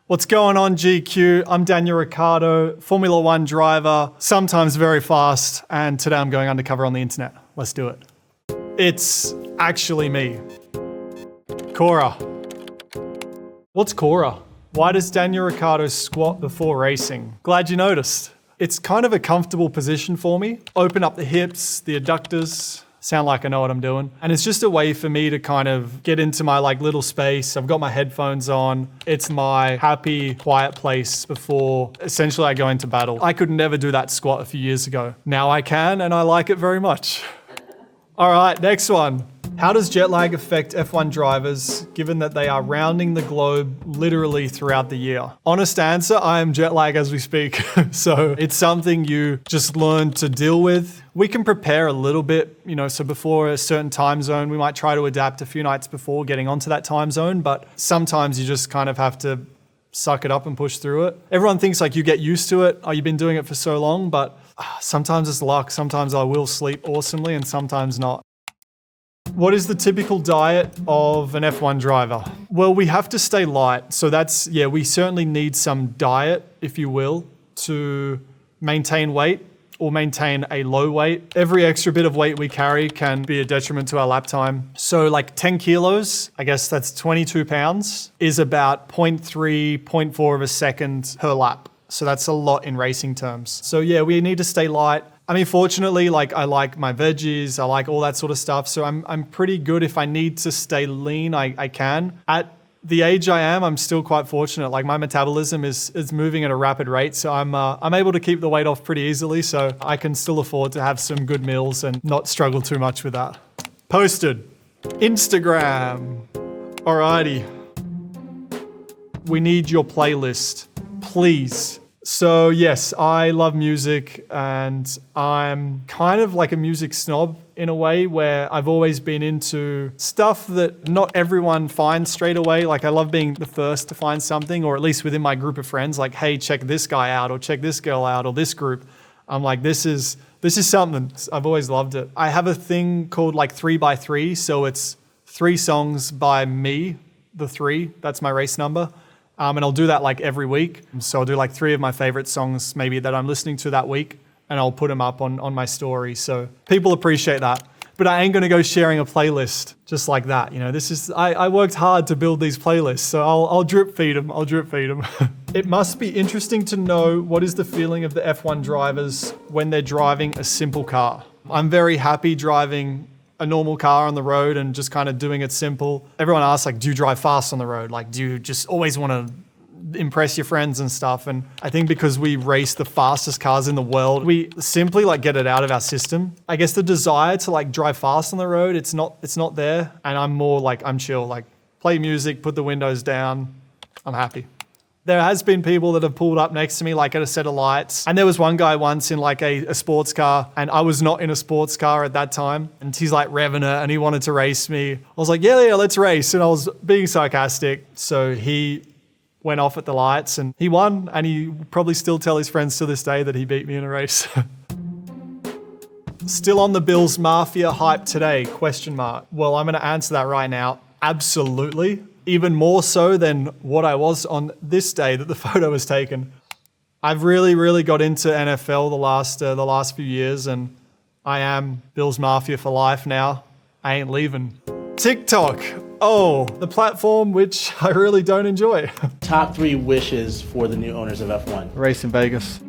What's going on, GQ? I'm Daniel Ricardo, Formula One driver, sometimes very fast, and today I'm going undercover on the internet. Let's do it. It's actually me. Cora. What's Cora? Why does Daniel Ricardo squat before racing? Glad you noticed. It's kind of a comfortable position for me. Open up the hips, the adductors. Sound like I know what I'm doing. And it's just a way for me to kind of get into my little space. I've got my headphones on. It's my happy, quiet place before essentially I go into battle. I could never do that squat a few years ago. Now I can, and I like it very much. All right, next one. How does jet lag affect F1 drivers, given that they are rounding the globe literally throughout the year? Honest answer, I am jet lag as we speak. So it's something you just learn to deal with. We can prepare a little bit, so before a certain time zone, we might try to adapt a few nights before getting onto that time zone, but sometimes you just kind of have to suck it up and push through it. Everyone thinks you get used to it. Oh, you've been doing it for so long, but sometimes it's luck. Sometimes I will sleep awesomely and sometimes not. What is the typical diet of an F1 driver? Well, we have to stay light. So we certainly need some diet, if you will, to maintain weight or maintain a low weight. Every extra bit of weight we carry can be a detriment to our lap time. So 10 kilos, I guess that's 22 pounds, is about 0.3, 0.4 of a second per lap. So that's a lot in racing terms. So we need to stay light. I mean, fortunately, I like my veggies, I like all that sort of stuff. So I'm pretty good. If I need to stay lean, I can. At the age I am, I'm still quite fortunate. My metabolism is moving at a rapid rate. So I'm able to keep the weight off pretty easily. So I can still afford to have some good meals and not struggle too much with that. Posted. Instagram. Alrighty. We need your playlist, please. So yes, I love music and I'm kind of like a music snob in a way where I've always been into stuff that not everyone finds straight away. I love being the first to find something, or at least within my group of friends, hey, check this guy out or check this girl out or this group. I'm like, this is something. I've always loved it. I have a thing called 3x3. So it's 3 songs by me, the 3, that's my race number. And I'll do that every week. So I'll do 3 of my favorite songs maybe that I'm listening to that week, and I'll put them up on my story. So people appreciate that. But I ain't gonna go sharing a playlist just like that. I worked hard to build these playlists, so I'll drip feed them. It must be interesting to know what is the feeling of the F1 drivers when they're driving a simple car. I'm very happy driving a normal car on the road and just kind of doing it simple. Everyone asks, do you drive fast on the road? Do you just always want to impress your friends and stuff? And I think because we race the fastest cars in the world, we simply get it out of our system. I guess the desire to drive fast on the road, it's not there. And I'm more I'm chill, play music, put the windows down. I'm happy. There has been people that have pulled up next to me at a set of lights. And there was one guy once in a sports car, and I was not in a sports car at that time. And he's revving it and he wanted to race me. I was like, yeah, let's race. And I was being sarcastic. So he went off at the lights and he won. And he probably still tell his friends to this day that he beat me in a race. Still on the Bills Mafia hype today? ? Well, I'm going to answer that right now. Absolutely. Even more so than what I was on this day that the photo was taken. I've really, really got into NFL the last few years, and I am Bills Mafia for life now. I ain't leaving. TikTok. Oh, the platform which I really don't enjoy. Top 3 wishes for the new owners of F1. Race in Vegas.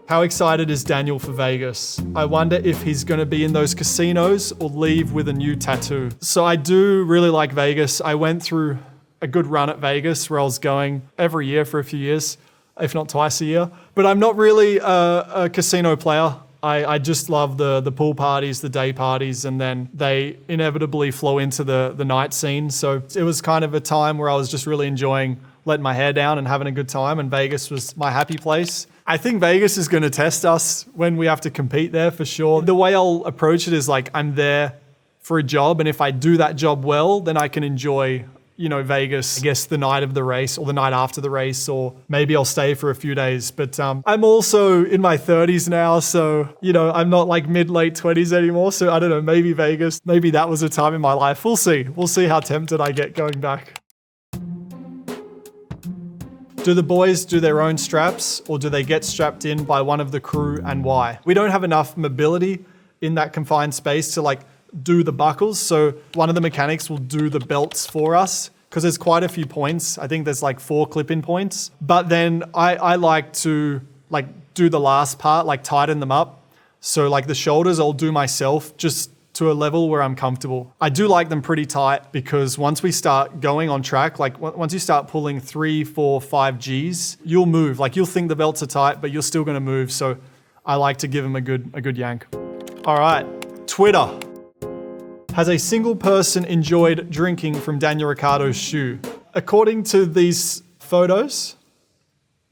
How excited is Daniel for Vegas? I wonder if he's going to be in those casinos or leave with a new tattoo. So I do really like Vegas. I went through a good run at Vegas where I was going every year for a few years, if not twice a year. But I'm not really a casino player. I just love the pool parties, the day parties, and then they inevitably flow into the night scene. So it was kind of a time where I was just really enjoying letting my hair down and having a good time, and Vegas was my happy place. I think Vegas is going to test us when we have to compete there for sure. The way I'll approach it is I'm there for a job, and if I do that job well, then I can enjoy Vegas, I guess the night of the race or the night after the race, or maybe I'll stay for a few days. But I'm also in my 30s now, so, I'm not mid-late 20s anymore. So I don't know, maybe Vegas, maybe that was a time in my life. We'll see. We'll see how tempted I get going back. Do the boys do their own straps or do they get strapped in by one of the crew and why? We don't have enough mobility in that confined space to like do the buckles. So one of the mechanics will do the belts for us because there's quite a few points. I think there's like 4 clip-in points. But then I like to like do the last part, like tighten them up. So like the shoulders I'll do myself just to a level where I'm comfortable. I do like them pretty tight because once we start going on track, like once you start pulling 3, 4, 5 Gs, you'll move. Like you'll think the belts are tight, but you're still gonna move. So I like to give them a good yank. All right, Twitter. Has a single person enjoyed drinking from Daniel Ricciardo's shoe? According to these photos,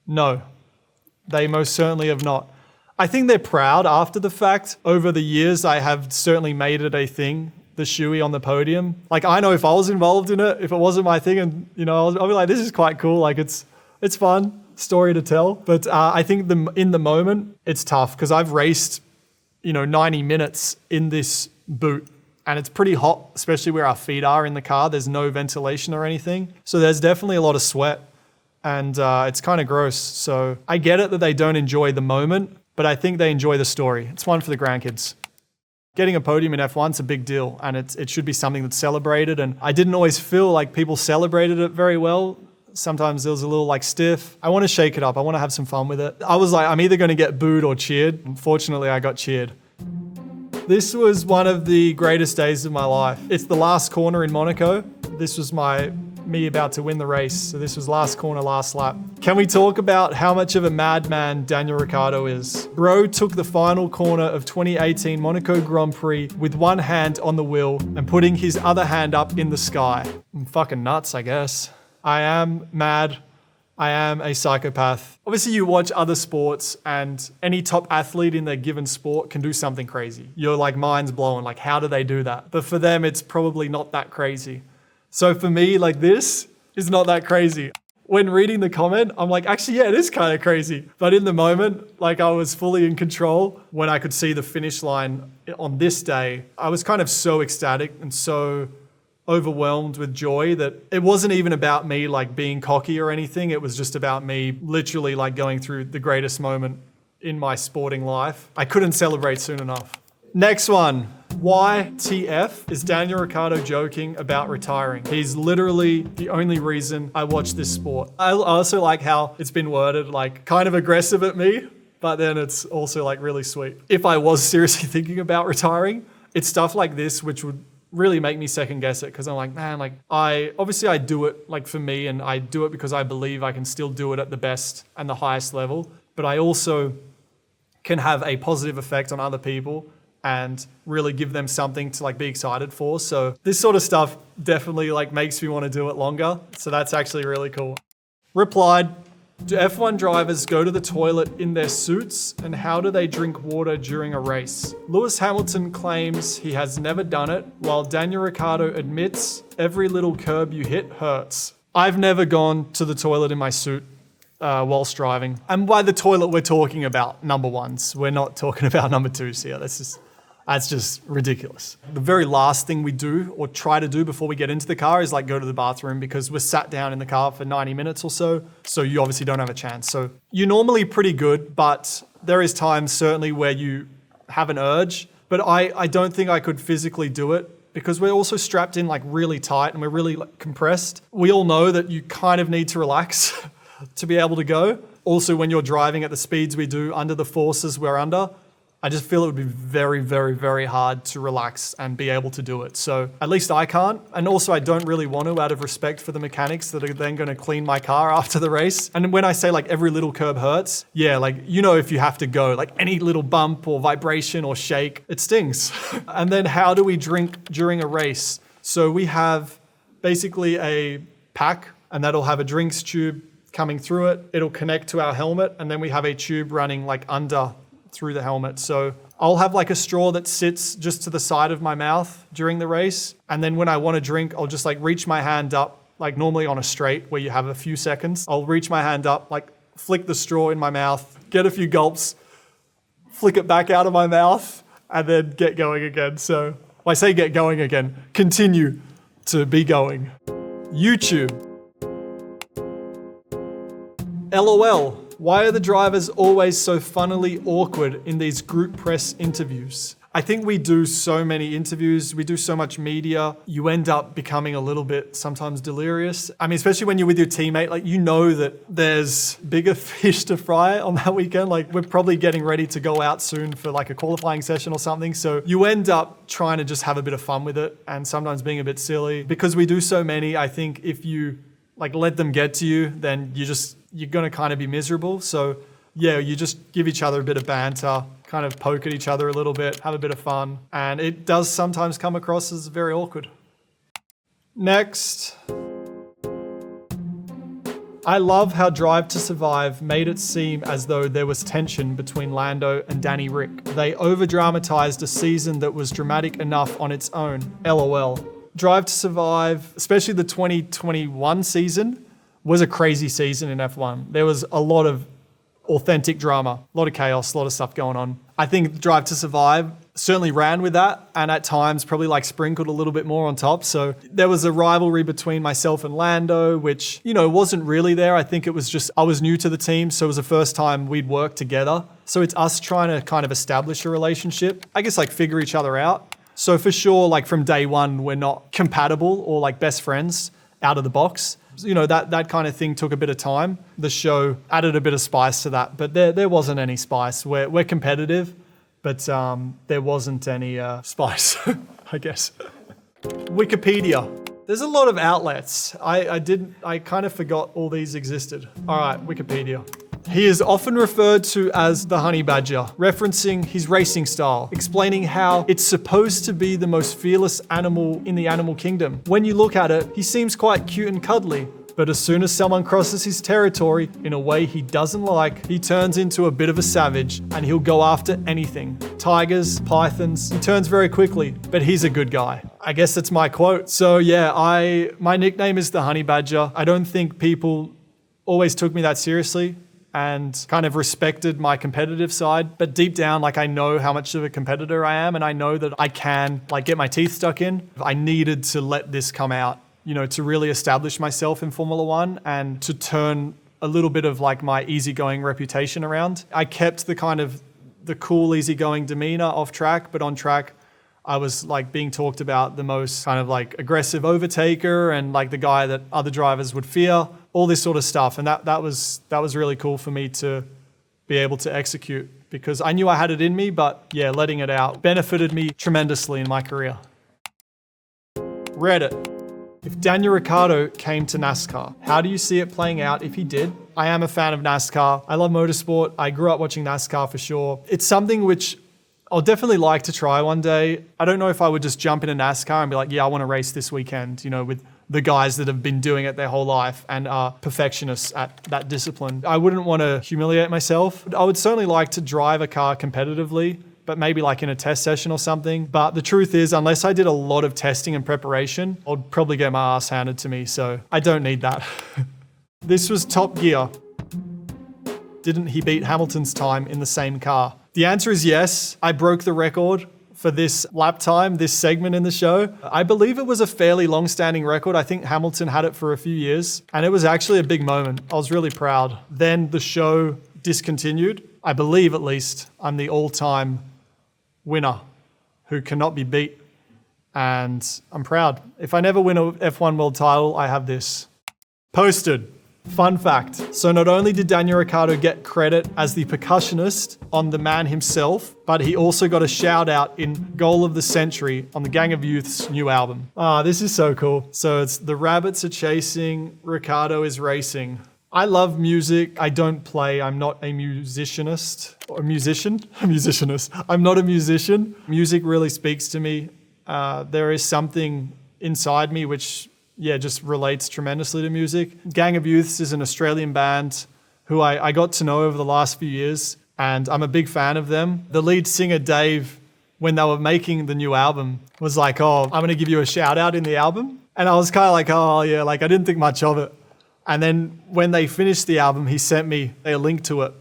no, they most certainly have not. I think they're proud after the fact. Over the years, I have certainly made it a thing, the shoey on the podium. Like I know if I was involved in it, if it wasn't my thing, and you know, I'll be like, this is quite cool. Like it's fun, story to tell. But I think in the moment, it's tough because I've raced, 90 minutes in this boot. And it's pretty hot, especially where our feet are in the car. There's no ventilation or anything. So there's definitely a lot of sweat and it's kind of gross. So I get it that they don't enjoy the moment, but I think they enjoy the story. It's one for the grandkids. Getting a podium in F1's a big deal and it should be something that's celebrated. And I didn't always feel like people celebrated it very well. Sometimes it was a little like stiff. I want to shake it up. I want to have some fun with it. I was like, I'm either going to get booed or cheered. Unfortunately, I got cheered. This was one of the greatest days of my life. It's the last corner in Monaco. This was me about to win the race. So this was last corner, last lap. Can we talk about how much of a madman Daniel Ricciardo is? Bro took the final corner of 2018 Monaco Grand Prix with one hand on the wheel and putting his other hand up in the sky. I'm fucking nuts, I guess. I am mad. I am a psychopath. Obviously, you watch other sports and any top athlete in their given sport can do something crazy. Your like mind's blown, like how do they do that? But for them, it's probably not that crazy. So for me, like this is not that crazy. When reading the comment, I'm like, actually, yeah, it is kind of crazy. But in the moment, like I was fully in control. When I could see the finish line on this day, I was kind of so ecstatic and so overwhelmed with joy that it wasn't even about me like being cocky or anything. It was just about me literally like going through the greatest moment in my sporting life. I couldn't celebrate soon enough. Next one. YTF is Daniel Ricciardo joking about retiring. He's literally the only reason I watch this sport. I also like how it's been worded like kind of aggressive at me, but then it's also like really sweet. If I was seriously thinking about retiring, it's stuff like this which would really make me second guess it because I'm like, man, like I do it like for me and I do it because I believe I can still do it at the best and the highest level, but I also can have a positive effect on other people and really give them something to like be excited for. So this sort of stuff definitely like makes me want to do it longer. So that's actually really cool. Replied, do F1 drivers go to the toilet in their suits and how do they drink water during a race? Lewis Hamilton claims he has never done it, while Daniel Ricciardo admits every little curb you hit hurts. I've never gone to the toilet in my suit whilst driving. And by the toilet, we're talking about number ones. We're not talking about number twos here. That's just ridiculous. The very last thing we do or try to do before we get into the car is like go to the bathroom because we're sat down in the car for 90 minutes or so. So you obviously don't have a chance. So you're normally pretty good, but there is times certainly where you have an urge, but I don't think I could physically do it because we're also strapped in like really tight and we're really like compressed. We all know that you kind of need to relax to be able to go. Also, when you're driving at the speeds we do under the forces we're under, I just feel it would be very, very, very hard to relax and be able to do it. So at least I can't. And also I don't really want to out of respect for the mechanics that are then going to clean my car after the race. And when I say like every little curb hurts, yeah, like, if you have to go, like any little bump or vibration or shake, it stings. And then how do we drink during a race? So we have basically a pack and that'll have a drinks tube coming through it. It'll connect to our helmet. And then we have a tube running like under through the helmet. So I'll have like a straw that sits just to the side of my mouth during the race. And then when I want to drink, I'll just like reach my hand up, like normally on a straight where you have a few seconds. I'll reach my hand up, like flick the straw in my mouth, get a few gulps, flick it back out of my mouth, and then get going again. So I say get going again, continue to be going. YouTube. LOL. Why are the drivers always so funnily awkward in these group press interviews? I think we do so many interviews, we do so much media, you end up becoming a little bit sometimes delirious. I mean, especially when you're with your teammate, like you know that there's bigger fish to fry on that weekend. Like we're probably getting ready to go out soon for like a qualifying session or something. So you end up trying to just have a bit of fun with it and sometimes being a bit silly. Because we do so many, I think if you like let them get to you, then you're gonna kind of be miserable. So yeah, you just give each other a bit of banter, kind of poke at each other a little bit, have a bit of fun. And it does sometimes come across as very awkward. Next. I love how Drive to Survive made it seem as though there was tension between Lando and Danny Rick. They over-dramatized a season that was dramatic enough on its own. LOL. Drive to Survive, especially the 2021 season, was a crazy season in F1. There was a lot of authentic drama, a lot of chaos, a lot of stuff going on. I think Drive to Survive certainly ran with that and at times probably like sprinkled a little bit more on top. So there was a rivalry between myself and Lando, which, you know, wasn't really there. I think it was just, I was new to the team. So it was the first time we'd worked together. So it's us trying to kind of establish a relationship, I guess like figure each other out. So for sure, like from day one, we're not compatible or like best friends out of the box. You know, that kind of thing took a bit of time. The show added a bit of spice to that, but there wasn't any spice. We're competitive, but there wasn't any spice, I guess. Wikipedia. There's a lot of outlets. I kind of forgot all these existed. All right, Wikipedia. He is often referred to as the honey badger, referencing his racing style, explaining how it's supposed to be the most fearless animal in the animal kingdom. When you look at it, he seems quite cute and cuddly, but as soon as someone crosses his territory in a way he doesn't like, he turns into a bit of a savage and he'll go after anything. Tigers, pythons, he turns very quickly, but he's a good guy. I guess that's my quote. So yeah, my nickname is the honey badger. I don't think people always took me that seriously and kind of respected my competitive side. But deep down, like I know how much of a competitor I am and I know that I can like get my teeth stuck in. I needed to let this come out, you know, to really establish myself in Formula One and to turn a little bit of like my easygoing reputation around. I kept the kind of the cool, easygoing demeanor off track, but on track, I was like being talked about the most kind of like aggressive overtaker and like the guy that other drivers would fear, all this sort of stuff. And that was really cool for me to be able to execute because I knew I had it in me, but yeah, letting it out benefited me tremendously in my career. Reddit. If Daniel Ricciardo came to NASCAR, how do you see it playing out if he did? I am a fan of NASCAR. I love motorsport. I grew up watching NASCAR for sure. It's something which I'll definitely like to try one day. I don't know if I would just jump into NASCAR and be like, yeah, I want to race this weekend, you know, with the guys that have been doing it their whole life and are perfectionists at that discipline. I wouldn't want to humiliate myself. I would certainly like to drive a car competitively, but maybe like in a test session or something. But the truth is, unless I did a lot of testing and preparation, I'd probably get my ass handed to me. So I don't need that. This was Top Gear. Didn't he beat Hamilton's time in the same car? The answer is yes. I broke the record for this lap time, this segment in the show. I believe it was a fairly long-standing record. I think Hamilton had it for a few years, and it was actually a big moment. I was really proud. Then the show discontinued. I believe, at least, I'm the all-time winner who cannot be beat, and I'm proud. If I never win a F1 world title, I have this. Posted. Fun fact. So not only did Daniel Ricciardo get credit as the percussionist on The Man himself, but he also got a shout out in Goal of the Century on the Gang of Youth's new album. This is so cool. So it's The Rabbits Are Chasing, Ricardo is Racing. I love music. I don't play. I'm not a musicianist or a musician. A musicianist. I'm not a musician. Music really speaks to me. There is something inside me which just relates tremendously to music. Gang of Youths is an Australian band who I got to know over the last few years, and I'm a big fan of them. The lead singer, Dave, when they were making the new album, was like, oh, I'm going to give you a shout out in the album. And I was kind of like, oh yeah, like I didn't think much of it. And then when they finished the album, he sent me a link to it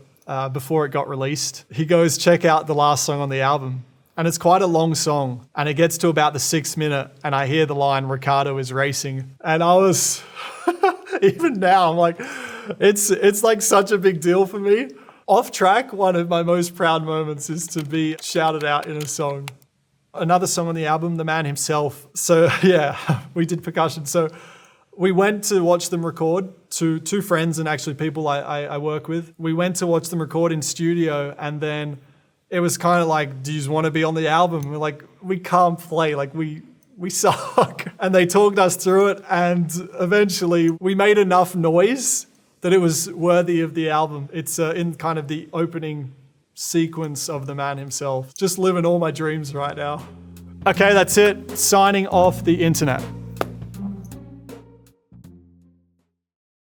before it got released. He goes, check out the last song on the album. And it's quite a long song. And it gets to about the 6th minute and I hear the line, Ricardo is racing. And I was, even now, I'm like, It's like such a big deal for me. Off track, one of my most proud moments is to be shouted out in a song. Another song on the album, The Man Himself. So yeah, we did percussion. So we went to watch them record, two friends and actually people I work with. We went to watch them record in studio, and then it was kind of like, do you just want to be on the album? We're like, we can't play, like we suck. And they talked us through it, and eventually we made enough noise that it was worthy of the album. It's in kind of the opening sequence of The Man Himself. Just living all my dreams right now. Okay, that's it. Signing off the internet.